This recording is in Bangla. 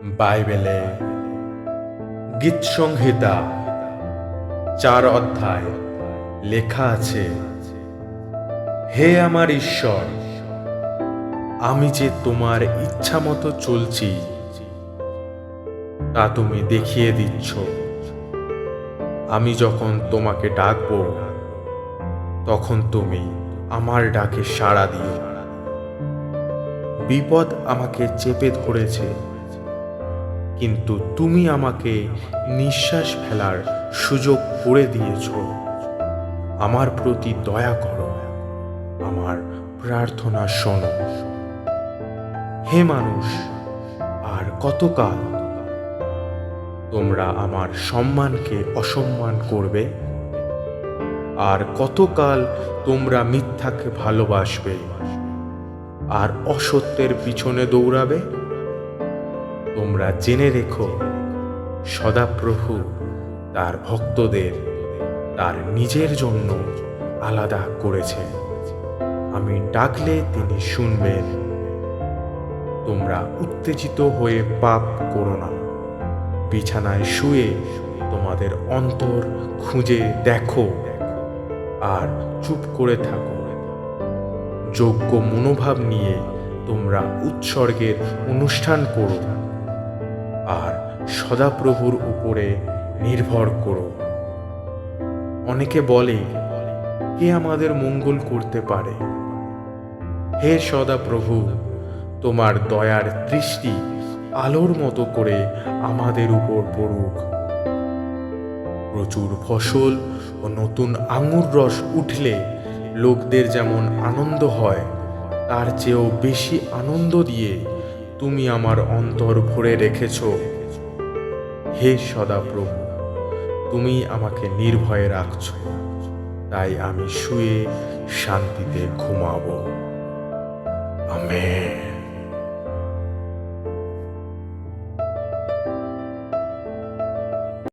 বাইবেলে গীত সংহিতা 4 অধ্যায় লেখা আছে, হে আমার ঈশ্বর, আমি যে তোমার ইচ্ছা মতো চলছি তা তুমি দেখিয়ে দিচ্ছ। আমি যখন তোমাকে ডাকব তখন তুমি আমার ডাকে সাড়া দিও। বিপদ আমাকে চেপে ধরেছে, কিন্তু তুমি আমাকে নিঃশ্বাস ফেলার সুযোগ করে দিয়েছ। আমার প্রতি দয়া করো, আমার প্রার্থনা শোনো। হে মানুষ, আর কতকাল তোমরা আমার সম্মানকে অসম্মান করবে? আর কতকাল তোমরা মিথ্যাকে ভালোবাসবে আর অসত্যের পিছনে দৌড়াবে? তোমরা জেনে রেখো, সদাপ্রভু তার ভক্তদের তার নিজের জন্য আলাদা করেছে। আমি ডাকলে তিনি শুনবেন। তোমরা উত্তেজিত হয়ে পাপ করো না। বিছানায় শুয়ে তোমাদের অন্তর খুঁজে দেখো আর চুপ করে থাকো। যোগ্য মনোভাব নিয়ে তোমরা উৎসর্গের অনুষ্ঠান করো আর সদাপ্রভুর উপরে নির্ভর করো। অনেকে বলে, কে আমাদের মঙ্গল করতে পারে? হে সদাপ্রভু, তোমার দয়ার দৃষ্টি আলোর মতো করে আমাদের উপর পড়ুক। প্রচুর ফসল ও নতুন আঙুর রস উঠলে লোকদের যেমন আনন্দ হয়, তার চেয়েও বেশি আনন্দ দিয়ে তুমি আমার অন্তর ভরে রেখেছ। হে সদাপ্রভু, তুমি আমাকে নির্ভয়ে রাখছ, তাই আমি শুয়ে শান্তিতে ঘুমাবো। আমেন।